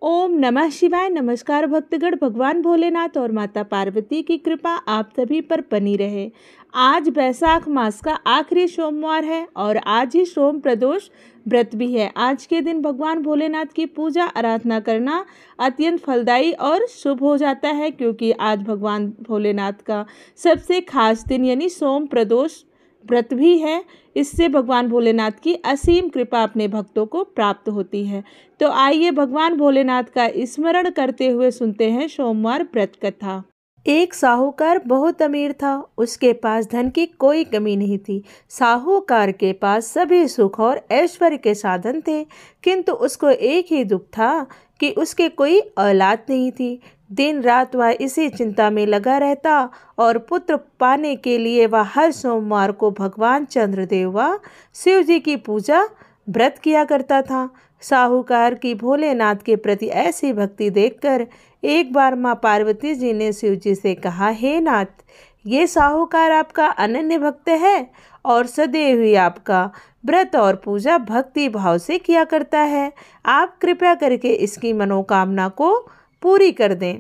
ओम नमः शिवाय। नमस्कार भक्तगण, भगवान भोलेनाथ और माता पार्वती की कृपा आप सभी पर बनी रहे। आज बैसाख मास का आखिरी सोमवार है और आज ही सोम प्रदोष व्रत भी है। आज के दिन भगवान भोलेनाथ की पूजा आराधना करना अत्यंत फलदायी और शुभ हो जाता है, क्योंकि आज भगवान भोलेनाथ का सबसे खास दिन यानी सोम प्रदोष व्रत भी है। इससे भगवान भोलेनाथ की असीम कृपा अपने भक्तों को प्राप्त होती है। तो आइए भगवान भोलेनाथ का स्मरण करते हुए सुनते हैं सोमवार व्रत कथा। एक साहूकार बहुत अमीर था। उसके पास धन की कोई कमी नहीं थी। साहूकार के पास सभी सुख और ऐश्वर्य के साधन थे, किंतु उसको एक ही दुख था कि उसके कोई औलाद नहीं थी। दिन रात वह इसी चिंता में लगा रहता और पुत्र पाने के लिए वह हर सोमवार को भगवान चंद्रदेव व शिव जी की पूजा व्रत किया करता था। साहूकार की भोलेनाथ के प्रति ऐसी भक्ति देखकर एक बार माँ पार्वती जी ने शिव जी से कहा, हे नाथ, ये साहूकार आपका अनन्य भक्त है और सदैव ही आपका व्रत और पूजा भक्ति भाव से किया करता है। आप कृपया करके इसकी मनोकामना को पूरी कर दें।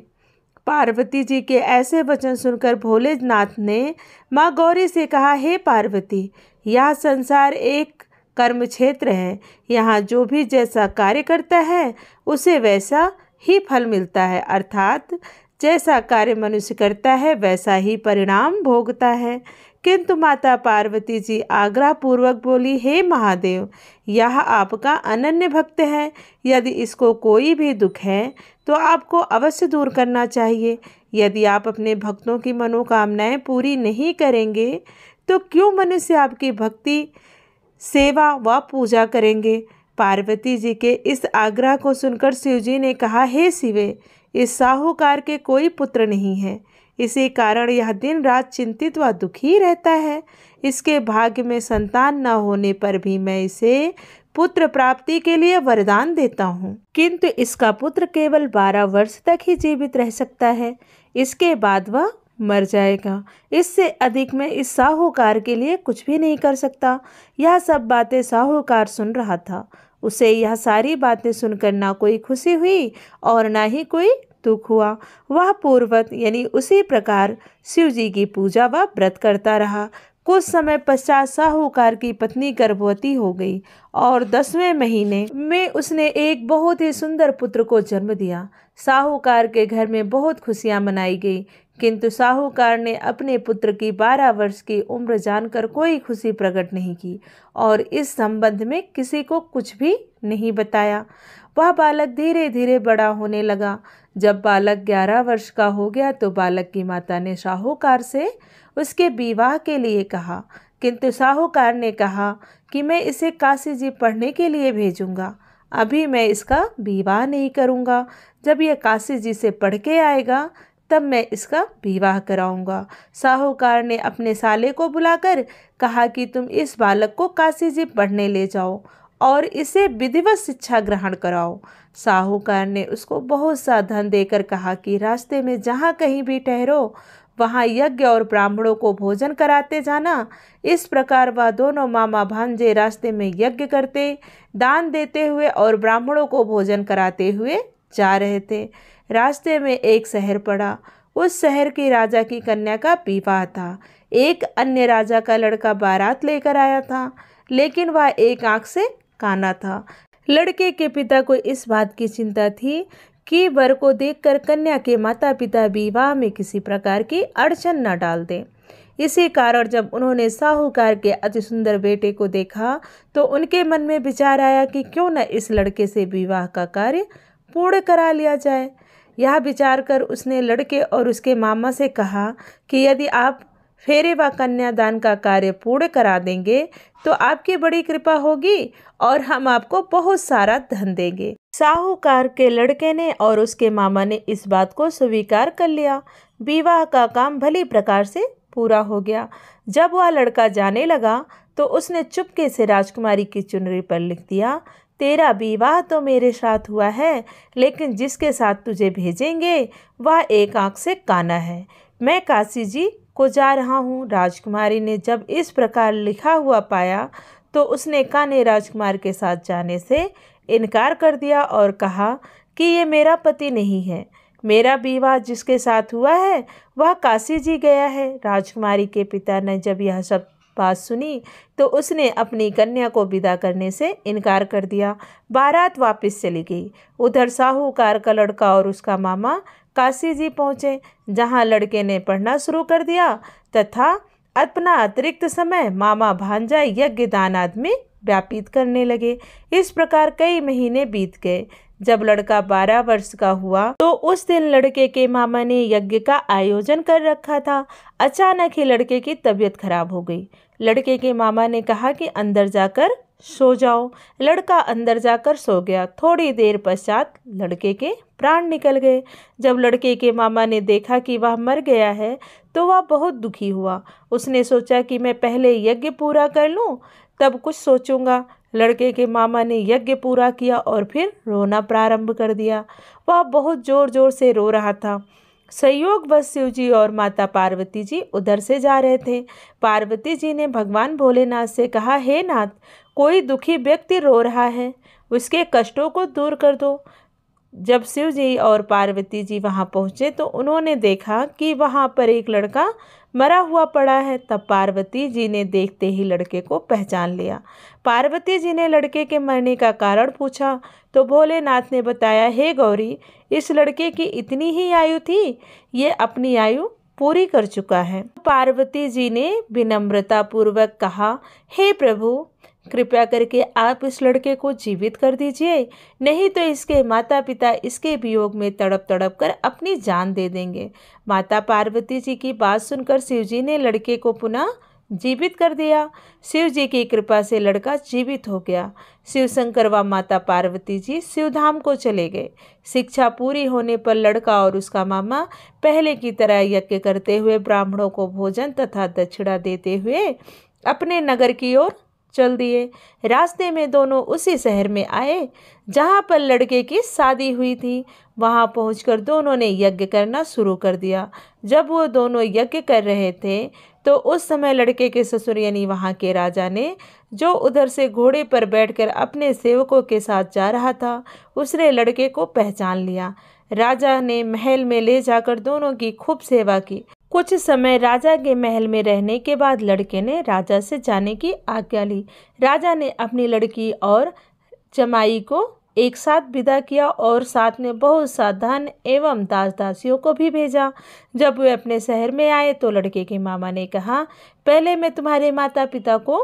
पार्वती जी के ऐसे वचन सुनकर भोलेनाथ ने माँ गौरी से कहा, हे पार्वती, यह संसार एक कर्म क्षेत्र है। यहाँ जो भी जैसा कार्य करता है उसे वैसा ही फल मिलता है, अर्थात जैसा कार्य मनुष्य करता है वैसा ही परिणाम भोगता है। किंतु माता पार्वती जी आग्रह पूर्वक बोली, हे महादेव, यह आपका अनन्य भक्त है। यदि इसको कोई भी दुख है तो आपको अवश्य दूर करना चाहिए। यदि आप अपने भक्तों की मनोकामनाएं पूरी नहीं करेंगे तो क्यों मनुष्य आपकी भक्ति सेवा व पूजा करेंगे। पार्वती जी के इस आग्रह को सुनकर शिवजी ने कहा, हे शिवे, इस साहूकार के कोई पुत्र नहीं है। इसी कारण यह दिन रात चिंतित व दुखी रहता है। इसके भाग्य में संतान न होने पर भी मैं इसे पुत्र प्राप्ति के लिए वरदान देता हूँ, किंतु इसका पुत्र केवल 12 वर्ष तक ही जीवित रह सकता है। इसके बाद वह मर जाएगा। इससे अधिक मैं इस साहूकार के लिए कुछ भी नहीं कर सकता। यह सब बातें साहूकार सुन रहा था। उसे यह सारी बातें सुनकर ना कोई खुशी हुई और ना ही कोई दुख हुआ। वह पूर्ववत यानी उसी प्रकार शिव जी की पूजा व व्रत करता रहा। कुछ समय पश्चात साहूकार की पत्नी गर्भवती हो गई और 10वें महीने में उसने एक बहुत ही सुंदर पुत्र को जन्म दिया। साहूकार के घर में बहुत खुशियां मनाई गई, किंतु साहूकार ने अपने पुत्र की 12 वर्ष की उम्र जानकर कोई खुशी प्रकट नहीं की और इस संबंध में किसी को कुछ भी नहीं बताया। वह बालक धीरे धीरे बड़ा होने लगा। जब बालक 11 वर्ष का हो गया तो बालक की माता ने साहूकार से उसके विवाह के लिए कहा, किंतु साहूकार ने कहा कि मैं इसे काशी जी पढ़ने के लिए भेजूंगा। अभी मैं इसका विवाह नहीं करूंगा। जब यह काशी जी से पढ़ के आएगा तब मैं इसका विवाह कराऊंगा। साहूकार ने अपने साले को बुलाकर कहा कि तुम इस बालक को काशी जी पढ़ने ले जाओ और इसे विधिवत शिक्षा ग्रहण कराओ। साहूकार ने उसको बहुत सा धन देकर कहा कि रास्ते में जहाँ कहीं भी ठहरो वहाँ यज्ञ और ब्राह्मणों को भोजन कराते जाना। इस प्रकार वह दोनों मामा भांजे रास्ते में यज्ञ करते, दान देते हुए और ब्राह्मणों को भोजन कराते हुए जा रहे थे। रास्ते में एक शहर पड़ा। उस शहर की राजा की कन्या का विवाह था। एक अन्य राजा का लड़का बारात लेकर आया था, लेकिन वह एक आंख से काना था। लड़के के पिता को इस बात की चिंता थी कि वर को देखकर कन्या के माता पिता विवाह में किसी प्रकार की अड़चन न डाल दें। इसी कारण जब उन्होंने साहूकार के अति सुंदर बेटे को देखा तो उनके मन में विचार आया कि क्यों न इस लड़के से विवाह का कार्य पूर्ण करा लिया जाए। यह विचार कर उसने लड़के और उसके मामा से कहा कि यदि आप फेरे व कन्यादान का कार्य पूर्ण करा देंगे तो आपकी बड़ी कृपा होगी और हम आपको बहुत सारा धन देंगे। साहूकार के लड़के ने और उसके मामा ने इस बात को स्वीकार कर लिया। विवाह का काम भली प्रकार से पूरा हो गया। जब वह लड़का जाने लगा तो उसने चुपके से राजकुमारी की चुनरी पर लिख दिया, तेरा विवाह तो मेरे साथ हुआ है, लेकिन जिसके साथ तुझे भेजेंगे वह एक आंख से काना है। मैं काशी जी को जा रहा हूँ। राजकुमारी ने जब इस प्रकार लिखा हुआ पाया तो उसने काने राजकुमार के साथ जाने से इनकार कर दिया और कहा कि ये मेरा पति नहीं है। मेरा विवाह जिसके साथ हुआ है वह काशी जी गया है। राजकुमारी के पिता ने जब यह सब बात सुनी तो उसने अपनी कन्या को विदा करने से इनकार कर दिया। बारात वापस चली गई। उधर साहूकार का लड़का और उसका मामा काशी जी पहुँचे, जहाँ लड़के ने पढ़ना शुरू कर दिया तथा अपना अतिरिक्त समय मामा भांजा यज्ञ दान आदि में व्यापित करने लगे। इस प्रकार कई महीने बीत गए। जब लड़का 12 वर्ष का हुआ तो उस दिन लड़के के मामा ने यज्ञ का आयोजन कर रखा था। अचानक ही लड़के की तबीयत खराब हो गई। लड़के के मामा ने कहा कि अंदर जाकर सो जाओ। लड़का अंदर जाकर सो गया। थोड़ी देर पश्चात लड़के के प्राण निकल गए। जब लड़के के मामा ने देखा कि वह मर गया है तो वह बहुत दुखी हुआ। उसने सोचा कि मैं पहले यज्ञ पूरा कर लूं, तब कुछ सोचूंगा। लड़के के मामा ने यज्ञ पूरा किया और फिर रोना प्रारंभ कर दिया। वह बहुत जोर जोर से रो रहा था। संयोगवश शिव जी और माता पार्वती जी उधर से जा रहे थे। पार्वती जी ने भगवान भोलेनाथ से कहा, हे नाथ, कोई दुखी व्यक्ति रो रहा है, उसके कष्टों को दूर कर दो। जब शिव जी और पार्वती जी वहां पहुंचे तो उन्होंने देखा कि वहां पर एक लड़का मरा हुआ पड़ा है। तब पार्वती जी ने देखते ही लड़के को पहचान लिया। पार्वती जी ने लड़के के मरने का कारण पूछा तो भोलेनाथ ने बताया, हे गौरी, इस लड़के की इतनी ही आयु थी, ये अपनी आयु पूरी कर चुका है। पार्वती जी ने विनम्रता पूर्वक कहा, हे प्रभु, कृपया करके आप इस लड़के को जीवित कर दीजिए, नहीं तो इसके माता पिता इसके वियोग में तड़प तड़प कर अपनी जान दे देंगे। माता पार्वती जी की बात सुनकर शिव जी ने लड़के को पुनः जीवित कर दिया। शिव जी की कृपा से लड़का जीवित हो गया। शिव शंकर व माता पार्वती जी शिवधाम को चले गए। शिक्षा पूरी होने पर लड़का और उसका मामा पहले की तरह यज्ञ करते हुए ब्राह्मणों को भोजन तथा दक्षिणा देते हुए अपने नगर की ओर चल दिए। रास्ते में दोनों उसी शहर में आए जहाँ पर लड़के की शादी हुई थी। वहाँ पहुंचकर दोनों ने यज्ञ करना शुरू कर दिया। जब वो दोनों यज्ञ कर रहे थे तो उस समय लड़के के ससुर यानी वहाँ के राजा ने, जो उधर से घोड़े पर बैठकर अपने सेवकों के साथ जा रहा था, उसने लड़के को पहचान लिया। राजा ने महल में ले जाकर दोनों की खूब सेवा की। कुछ समय राजा के महल में रहने के बाद लड़के ने राजा से जाने की आज्ञा ली। राजा ने अपनी लड़की और जमाई को एक साथ विदा किया और साथ में बहुत सा धन एवं दास दासियों को भी भेजा। जब वे अपने शहर में आए तो लड़के के मामा ने कहा, पहले मैं तुम्हारे माता पिता को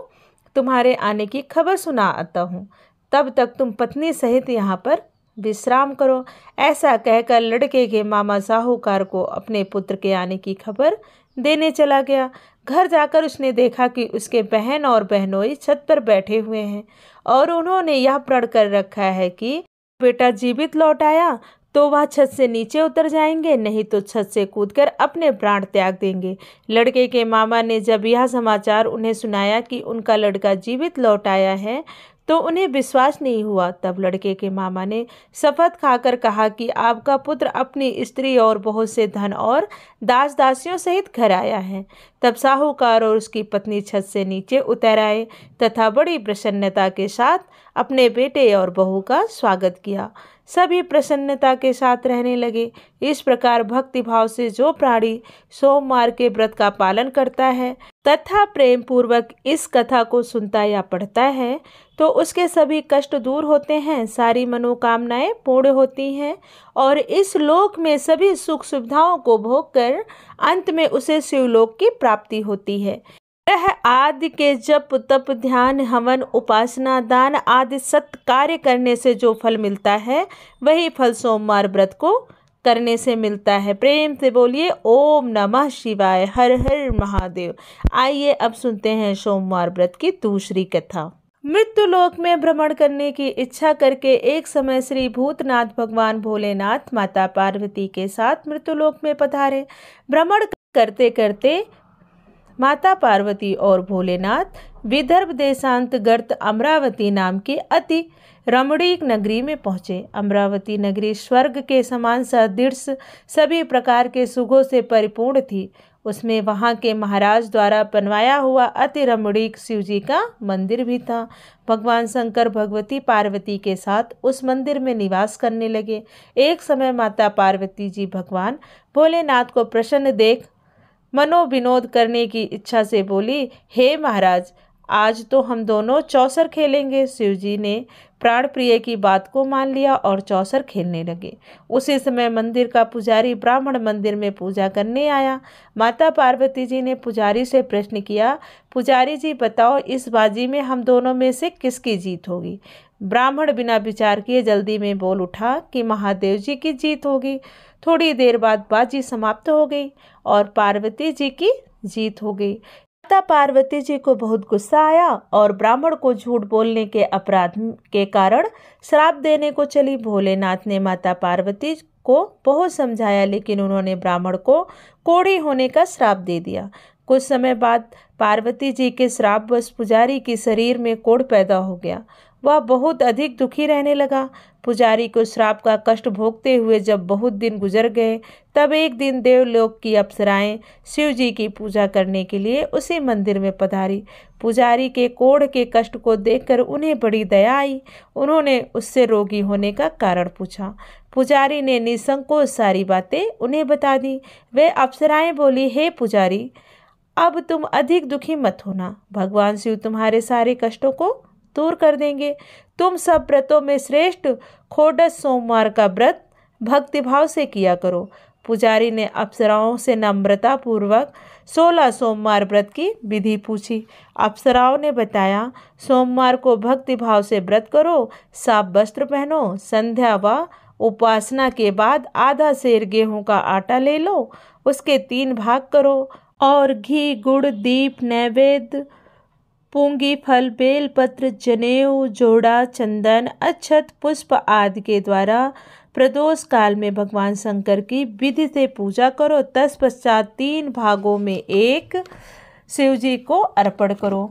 तुम्हारे आने की खबर सुना आता हूँ, तब तक तुम पत्नी सहित यहाँ पर विश्राम करो। ऐसा कहकर लड़के के मामा साहूकार को अपने पुत्र के आने की खबर देने चला गया। घर जाकर उसने देखा कि उसके बहन और बहनोई छत पर बैठे हुए हैं और उन्होंने यह प्रण कर रखा है कि बेटा जीवित लौट आया तो वह छत से नीचे उतर जाएंगे, नहीं तो छत से कूदकर अपने प्राण त्याग देंगे। लड़के के मामा ने जब यह समाचार उन्हें सुनाया कि उनका लड़का जीवित लौट आया है तो उन्हें विश्वास नहीं हुआ। तब लड़के के मामा ने शपथ खाकर कहा कि आपका पुत्र अपनी स्त्री और बहुत से धन और दास दासियों सहित घर आया है। तब साहूकार और उसकी पत्नी छत से नीचे उतर आए तथा बड़ी प्रसन्नता के साथ अपने बेटे और बहू का स्वागत किया। सभी प्रसन्नता के साथ रहने लगे। इस प्रकार भक्ति भाव से जो प्राणी सोमवार के व्रत का पालन करता है तथा प्रेम पूर्वक इस कथा को सुनता या पढ़ता है तो उसके सभी कष्ट दूर होते हैं, सारी मनोकामनाएं पूर्ण होती हैं और इस लोक में सभी सुख सुविधाओं को भोग कर अंत में उसे शिवलोक की प्राप्ति होती है। यह आदि के जप तप ध्यान हवन उपासना दान आदि सत्य कार्य करने से जो फल मिलता है वही फल सोमवार व्रत को करने से मिलता है। प्रेम से बोलिए ओम नमः शिवाय, हर हर महादेव। आइए अब सुनते हैं सोमवार व्रत की दूसरी कथा। मृत्यु लोक में भ्रमण करने की इच्छा करके एक समय श्री भूतनाथ भगवान भोलेनाथ माता पार्वती के साथ मृत्यु लोक में पधारे। भ्रमण करते करते माता पार्वती और भोलेनाथ विदर्भ देशांतर्गत अमरावती नाम की अति रमणीक नगरी में पहुँचे। अमरावती नगरी स्वर्ग के समान सदृश सभी प्रकार के सुखों से परिपूर्ण थी। उसमें वहाँ के महाराज द्वारा बनवाया हुआ अति रमणीक शिव जी का मंदिर भी था। भगवान शंकर भगवती पार्वती के साथ उस मंदिर में निवास करने लगे। एक समय माता पार्वती जी भगवान भोलेनाथ को प्रसन्न देख मनोविनोद करने की इच्छा से बोली, हे महाराज, आज तो हम दोनों चौसर खेलेंगे। शिव जी ने प्राण प्रिय की बात को मान लिया और चौसर खेलने लगे। उसी समय मंदिर का पुजारी ब्राह्मण मंदिर में पूजा करने आया। माता पार्वती जी ने पुजारी से प्रश्न किया, पुजारी जी बताओ, इस बाजी में हम दोनों में से किसकी जीत होगी? ब्राह्मण बिना विचार किए जल्दी में बोल उठा कि महादेव जी की जीत होगी। थोड़ी देर बाद बाजी समाप्त हो गई और पार्वती जी की जीत हो गई। माता पार्वती जी को बहुत गुस्सा आया और ब्राह्मण को झूठ बोलने के अपराध के कारण श्राप देने को चली। भोलेनाथ ने माता पार्वती को बहुत समझाया, लेकिन उन्होंने ब्राह्मण को कोढ़ी होने का श्राप दे दिया। कुछ समय बाद पार्वती जी के श्रापवश पुजारी के शरीर में कोढ़ पैदा हो गया। वह बहुत अधिक दुखी रहने लगा। पुजारी को श्राप का कष्ट भोगते हुए जब बहुत दिन गुजर गए, तब एक दिन देवलोक की अप्सराएं शिव जी की पूजा करने के लिए उसी मंदिर में पधारी। पुजारी के कोढ़ के कष्ट को देखकर उन्हें बड़ी दया आई। उन्होंने उससे रोगी होने का कारण पूछा। पुजारी ने निसंकोच सारी बातें उन्हें बता दी। वे अप्सराएं बोली, हे पुजारी, अब तुम अधिक दुखी मत होना। भगवान शिव तुम्हारे सारे कष्टों को दूर कर देंगे। तुम सब व्रतों में श्रेष्ठ खोडस सोमवार का व्रत भक्तिभाव से किया करो। पुजारी ने अप्सराओं से नम्रता पूर्वक 16 सोमवार व्रत की विधि पूछी। अप्सराओं ने बताया, सोमवार को भक्तिभाव से व्रत करो, साफ वस्त्र पहनो, संध्या व उपासना के बाद आधा सेर गेहूं का आटा ले लो, उसके 3 भाग करो और घी, गुड़, दीप, नैवेद्य, पूंगी फल, बेलपत्र, जनेऊ, जोड़ा, चंदन, अक्षत, पुष्प आदि के द्वारा प्रदोष काल में भगवान शंकर की विधि से पूजा करो। तत्पश्चात 3 भागों में 1 शिव जी को अर्पण करो।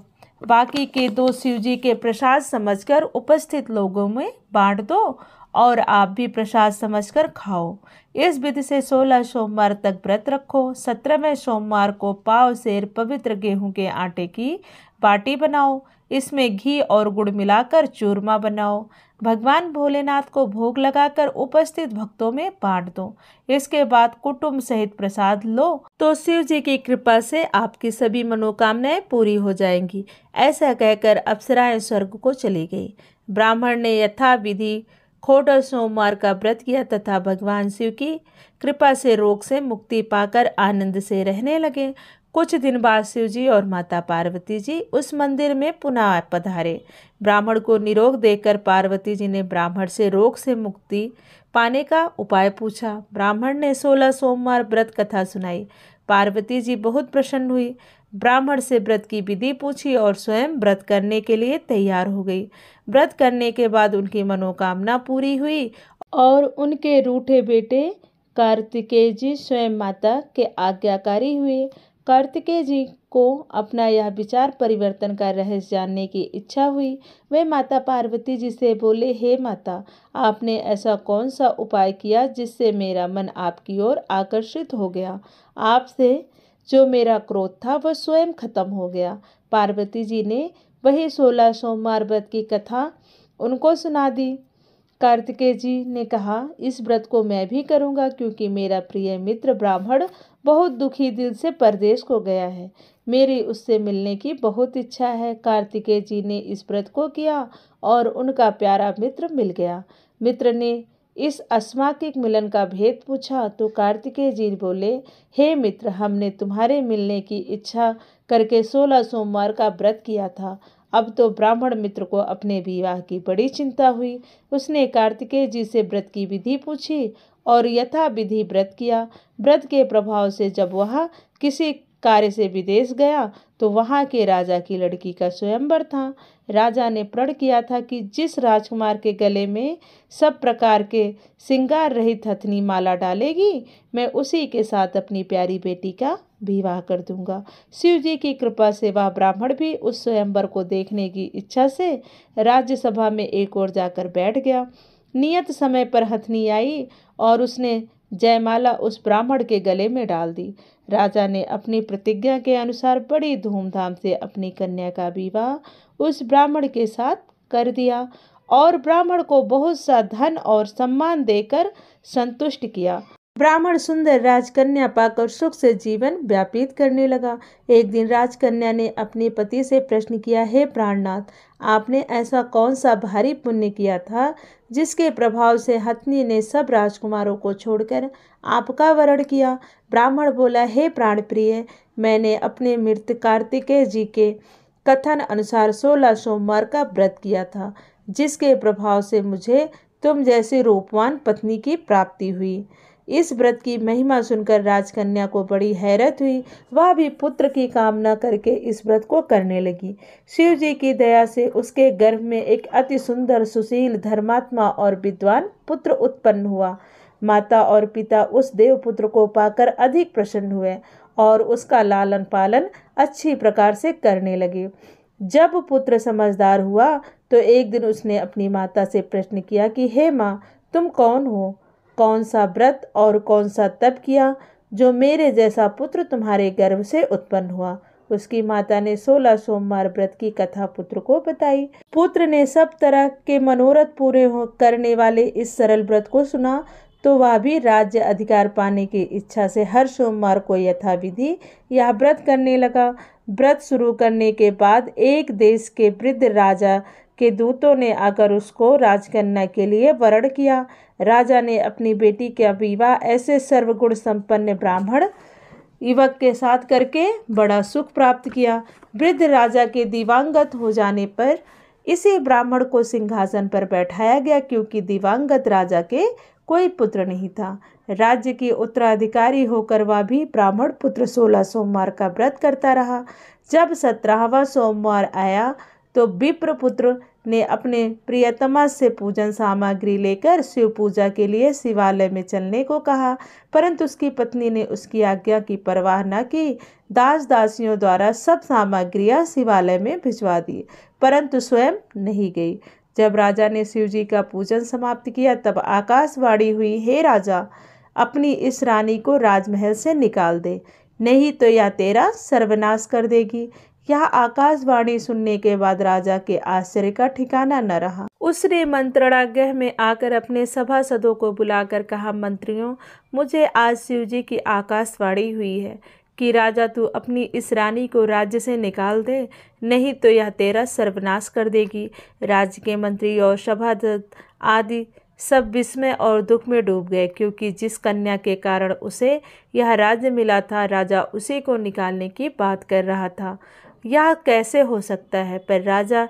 बाकी के 2 शिव जी के प्रसाद समझकर उपस्थित लोगों में बांट दो और आप भी प्रसाद समझकर खाओ। इस विधि से 16 सोमवार तक व्रत रखो। 17वें सोमवार को पाव सेर पवित्र गेहूं के आटे की बाटी बनाओ। इसमें घी और गुड़ मिलाकर चूरमा बनाओ। भगवान भोलेनाथ को भोग लगाकर उपस्थित भक्तों में बांट दो। इसके बाद कुटुंब सहित प्रसाद लो तो शिव जी की कृपा से आपकी सभी मनोकामनाएं पूरी हो जाएंगी। ऐसा कहकर अप्सराएं स्वर्ग को चली गई। ब्राह्मण ने यथा विधि खोडस सोमवार का व्रत किया तथा भगवान शिव की कृपा से रोग से मुक्ति पाकर आनंद से रहने लगे। कुछ दिन बाद शिव जी और माता पार्वती जी उस मंदिर में पुनः पधारे। ब्राह्मण को निरोग देखकर पार्वती जी ने ब्राह्मण से रोग से मुक्ति पाने का उपाय पूछा। ब्राह्मण ने 16 सोमवार व्रत कथा सुनाई। पार्वती जी बहुत प्रसन्न हुई। ब्राह्मण से व्रत की विधि पूछी और स्वयं व्रत करने के लिए तैयार हो गई। व्रत करने के बाद उनकी मनोकामना पूरी हुई और उनके रूठे बेटे कार्तिकेय जी स्वयं माता के आज्ञाकारी हुए। कार्तिकेय जी को अपना यह विचार परिवर्तन का रहस्य जानने की इच्छा हुई। वे माता पार्वती जी से बोले, हे माता, आपने ऐसा कौन सा उपाय किया जिससे मेरा मन आपकी ओर आकर्षित हो गया? आपसे जो मेरा क्रोध था वह स्वयं खत्म हो गया। पार्वती जी ने वही 16 सोमवार व्रत की कथा उनको सुना दी। कार्तिकेय जी ने कहा, इस व्रत को मैं भी करूंगा क्योंकि मेरा प्रिय मित्र ब्राह्मण बहुत दुखी दिल से परदेश को गया है। मेरी उससे मिलने की बहुत इच्छा है। कार्तिकेय जी ने इस व्रत को किया और उनका प्यारा मित्र मिल गया। मित्र ने इस अस्माकिक मिलन का भेद पूछा तो कार्तिकेय जी बोले, हे मित्र, हमने तुम्हारे मिलने की इच्छा करके 16 सोमवार का व्रत किया था। अब तो ब्राह्मण मित्र को अपने विवाह की बड़ी चिंता हुई। उसने कार्तिकेय जी से व्रत की विधि पूछी और यथा विधि व्रत किया। व्रत के प्रभाव से जब वह किसी कार्य से विदेश गया तो वहाँ के राजा की लड़की का स्वयंवर था। राजा ने प्रण किया था कि जिस राजकुमार के गले में सब प्रकार के श्रृंगार रहित हथनी माला डालेगी, मैं उसी के साथ अपनी प्यारी बेटी का विवाह कर दूंगा। शिव जी की कृपा से वह ब्राह्मण भी उस स्वयंवर को देखने की इच्छा से राज्यसभा में एक ओर जाकर बैठ गया। नियत समय पर हथनी आई और उसने जयमाला उस ब्राह्मण के गले में डाल दी। राजा ने अपनी प्रतिज्ञा के अनुसार बड़ी धूमधाम से अपनी कन्या का विवाह उस ब्राह्मण के साथ कर दिया और ब्राह्मण को बहुत सा धन और सम्मान देकर संतुष्ट किया। ब्राह्मण सुंदर राजकन्या पाकर सुख से जीवन व्यतीत करने लगा। एक दिन राजकन्या ने अपने पति से प्रश्न किया, हे प्राणनाथ, आपने ऐसा कौन सा भारी पुण्य किया था जिसके प्रभाव से हथनी ने सब राजकुमारों को छोड़कर आपका वरण किया? ब्राह्मण बोला, हे प्राण प्रिय, मैंने अपने मृत कार्तिकेय जी के कथन अनुसार 16 सोमवार का व्रत किया था, जिसके प्रभाव से मुझे तुम जैसी रूपवान पत्नी की प्राप्ति हुई। इस व्रत की महिमा सुनकर राजकन्या को बड़ी हैरत हुई। वह भी पुत्र की कामना करके इस व्रत को करने लगी। शिव जी की दया से उसके गर्भ में एक अति सुंदर, सुशील, धर्मात्मा और विद्वान पुत्र उत्पन्न हुआ। माता और पिता उस देवपुत्र को पाकर अधिक प्रसन्न हुए और उसका लालन पालन अच्छी प्रकार से करने लगे। जब पुत्र समझदार हुआ तो एक दिन उसने अपनी माता से प्रश्न किया कि हे माँ, तुम कौन हो? कौन सा व्रत और कौन सा तप किया जो मेरे जैसा पुत्र तुम्हारे गर्भ से उत्पन्न हुआ? उसकी माता ने 16 सोमवार व्रत की कथा पुत्र को बताई। पुत्र ने सब तरह के मनोरथ पूरे करने वाले इस सरल व्रत को सुना तो वह भी राज्य अधिकार पाने की इच्छा से हर सोमवार को यथाविधि यह व्रत करने लगा। व्रत शुरू करने के बाद एक देश के वृद्ध राजा के दूतों ने आकर उसको राजकन्या के लिए वरण किया। राजा ने अपनी बेटी का विवाह ऐसे सर्वगुण संपन्न ब्राह्मण युवक के साथ करके बड़ा सुख प्राप्त किया। वृद्ध राजा के दिवंगत हो जाने पर इसी ब्राह्मण को सिंहासन पर बैठाया गया, क्योंकि दिवंगत राजा के कोई पुत्र नहीं था। राज्य की उत्तराधिकारी होकर वह भी ब्राह्मण पुत्र 16 सोमवार का व्रत करता रहा। जब 17वां सोमवार आया तो विप्रपुत्र ने अपने प्रियतमा से पूजन सामग्री लेकर शिव पूजा के लिए शिवालय में चलने को कहा, परंतु उसकी पत्नी ने उसकी आज्ञा की परवाह न की। दास दासियों द्वारा सब सामग्रियां शिवालय में भिजवा दी, परंतु स्वयं नहीं गई। जब राजा ने शिव जी का पूजन समाप्त किया तब आकाशवाणी हुई, हे राजा, अपनी इस रानी को राजमहल से निकाल दे, नहीं तो यह तेरा सर्वनाश कर देगी। यह आकाशवाणी सुनने के बाद राजा के आश्चर्य का ठिकाना न रहा। उसने मंत्रणागृह में आकर अपने सभासदों को बुलाकर कहा, मंत्रियों, मुझे आज शिव जी की आकाशवाणी हुई है कि राजा तू अपनी इस रानी को राज्य से निकाल दे, नहीं तो यह तेरा सर्वनाश कर देगी। राज्य के मंत्री और सभासद आदि सब विस्मय और दुख में डूब गए, क्योंकि जिस कन्या के कारण उसे यह राज्य मिला था, राजा उसी को निकालने की बात कर रहा था। यह कैसे हो सकता है? पर राजा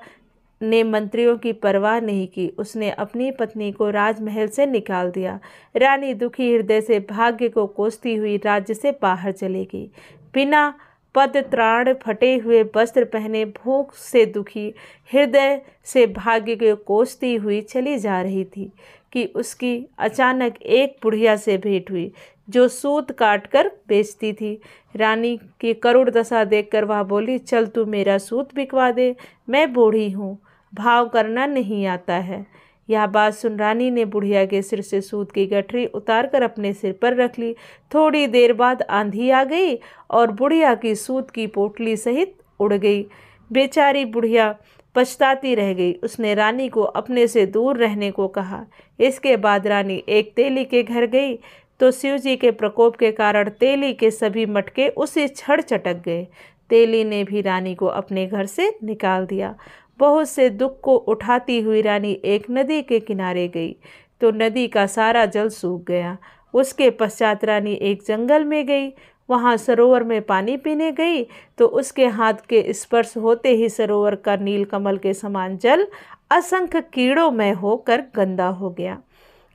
ने मंत्रियों की परवाह नहीं की। उसने अपनी पत्नी को राजमहल से निकाल दिया। रानी दुखी हृदय से भाग्य को कोसती हुई राज्य से बाहर चली गई। बिना पद त्राण, फटे हुए वस्त्र पहने, भूख से दुखी हृदय से भाग्य को कोसती हुई चली जा रही थी कि उसकी अचानक एक बुढ़िया से भेंट हुई जो सूत काट कर बेचती थी। रानी की करुण दशा देखकर वह बोली, चल तू मेरा सूत बिकवा दे, मैं बूढ़ी हूँ, भाव करना नहीं आता है। यह बात सुन रानी ने बुढ़िया के सिर से सूत की गठरी उतारकर अपने सिर पर रख ली। थोड़ी देर बाद आंधी आ गई और बुढ़िया की सूत की पोटली सहित उड़ गई। बेचारी बुढ़िया पछताती रह गई। उसने रानी को अपने से दूर रहने को कहा। इसके बाद रानी एक तेली के घर गई तो शिव जी के प्रकोप के कारण तेली के सभी मटके उसी क्षण चटक गए। तेली ने भी रानी को अपने घर से निकाल दिया। बहुत से दुख को उठाती हुई रानी एक नदी के किनारे गई तो नदी का सारा जल सूख गया। उसके पश्चात रानी एक जंगल में गई। वहाँ सरोवर में पानी पीने गई तो उसके हाथ के स्पर्श होते ही सरोवर का नीलकमल के समान जल असंख्य कीड़ोंमय होकर गंदा हो गया।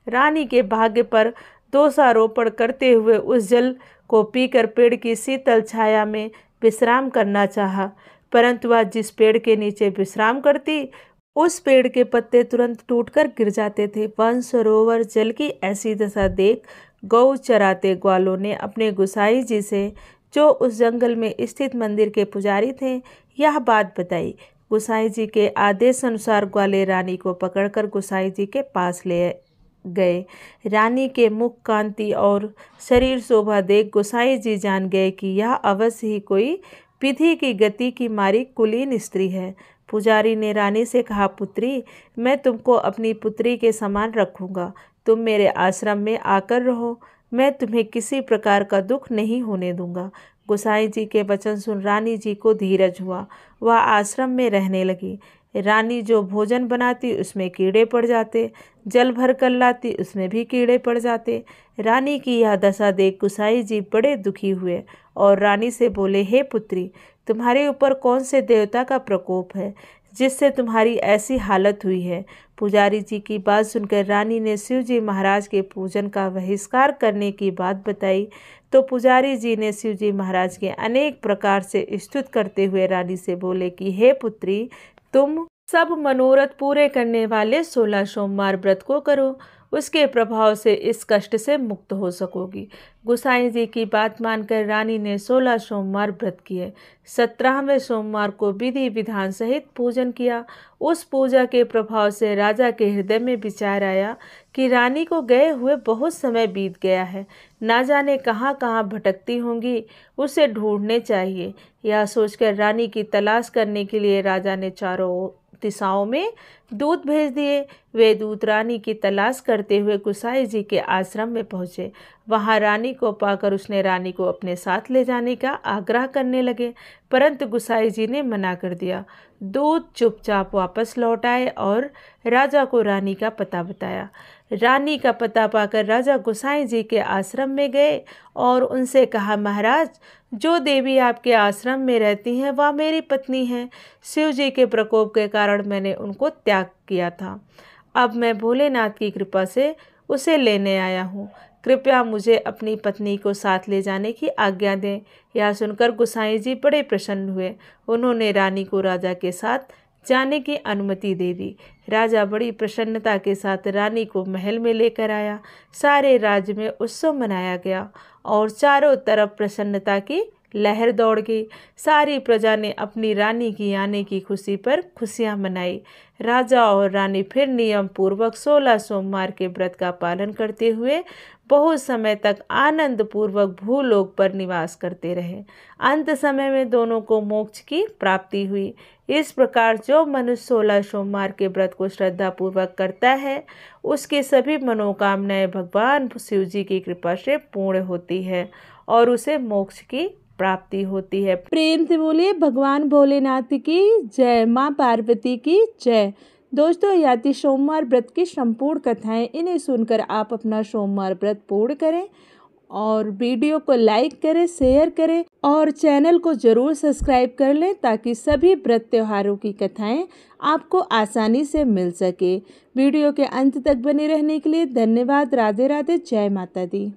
रानी के भाग्य पर दोषारोपण करते हुए उस जल को पीकर पेड़ की शीतल छाया में विश्राम करना चाहा, परंतु वह जिस पेड़ के नीचे विश्राम करती उस पेड़ के पत्ते तुरंत टूटकर गिर जाते थे। वन सरोवर जल की ऐसी दशा देख गौ चराते ग्वालों ने अपने गुसाई जी से, जो उस जंगल में स्थित मंदिर के पुजारी थे, यह बात बताई। गुसाई जी के आदेश अनुसार ग्वाले रानी को पकड़कर गुसाई जी के पास ले आए। गए। रानी के मुख कांति और शरीर शोभा देख गोसाई जी जान गए कि यह अवश्य ही कोई विधि की गति की मारी कुलीन स्त्री है। पुजारी ने रानी से कहा, पुत्री, मैं तुमको अपनी पुत्री के समान रखूंगा। तुम मेरे आश्रम में आकर रहो। मैं तुम्हें किसी प्रकार का दुख नहीं होने दूंगा। गोसाई जी के वचन सुन रानी जी को धीरज हुआ। वह आश्रम में रहने लगी। रानी जो भोजन बनाती उसमें कीड़े पड़ जाते, जल भर कर लाती उसमें भी कीड़े पड़ जाते। रानी की यह दशा देख गोसाई जी बड़े दुखी हुए और रानी से बोले, हे पुत्री, तुम्हारे ऊपर कौन से देवता का प्रकोप है जिससे तुम्हारी ऐसी हालत हुई है। पुजारी जी की बात सुनकर रानी ने शिव जी महाराज के पूजन का बहिष्कार करने की बात बताई। तो पुजारी जी ने शिव जी महाराज के अनेक प्रकार से स्तुत करते हुए रानी से बोले कि हे पुत्री, तुम सब मनोरथ पूरे करने वाले 16 सोमवार व्रत को करो, उसके प्रभाव से इस कष्ट से मुक्त हो सकोगी। गोसाई जी की बात मानकर रानी ने 16 सोमवार व्रत किए। 17वें सोमवार को विधि विधान सहित पूजन किया। उस पूजा के प्रभाव से राजा के हृदय में विचार आया कि रानी को गए हुए बहुत समय बीत गया है, ना जाने कहाँ कहाँ भटकती होंगी, उसे ढूंढने चाहिए। यह सोचकर रानी की तलाश करने के लिए राजा ने चारों दिशाओं में दूत भेज दिए। वे दूत रानी की तलाश करते हुए गोसाई जी के आश्रम में पहुंचे। वहां रानी को पाकर उसने रानी को अपने साथ ले जाने का आग्रह करने लगे, परंतु गोसाई जी ने मना कर दिया। दूत चुपचाप वापस लौट आए और राजा को रानी का पता बताया। रानी का पता पाकर राजा गोसाई जी के आश्रम में गए और उनसे कहा, महाराज, जो देवी आपके आश्रम में रहती हैं वह मेरी पत्नी है। शिव जी के प्रकोप के कारण मैंने उनको त्याग किया था। अब मैं भोलेनाथ की कृपा से उसे लेने आया हूँ। कृपया मुझे अपनी पत्नी को साथ ले जाने की आज्ञा दें। यह सुनकर गोसाई जी बड़े प्रसन्न हुए। उन्होंने रानी को राजा के साथ जाने की अनुमति दे दी। राजा बड़ी प्रसन्नता के साथ रानी को महल में लेकर आया। सारे राज्य में उत्सव मनाया गया और चारों तरफ प्रसन्नता की लहर दौड़ गई। सारी प्रजा ने अपनी रानी की आने की खुशी पर खुशियां मनाई। राजा और रानी फिर नियम पूर्वक 16 सोमवार के व्रत का पालन करते हुए बहुत समय तक आनंद पूर्वक भूलोक पर निवास करते रहे। अंत समय में दोनों को मोक्ष की प्राप्ति हुई। इस प्रकार जो मनुष्य 16 सोमवार के व्रत को श्रद्धा पूर्वक करता है उसकी सभी मनोकामनाएं भगवान शिव जी की कृपा से पूर्ण होती है और उसे मोक्ष की प्राप्ति होती है। प्रेम से बोलिए भगवान भोलेनाथ की जय, माँ पार्वती की जय। दोस्तों, याति सोमवार व्रत की संपूर्ण कथाएं, इन्हें सुनकर आप अपना सोमवार व्रत पूर्ण करें और वीडियो को लाइक करें, शेयर करें और चैनल को जरूर सब्सक्राइब कर लें ताकि सभी व्रत त्योहारों की कथाएं आपको आसानी से मिल सके। वीडियो के अंत तक बने रहने के लिए धन्यवाद। राधे राधे, जय माता दी।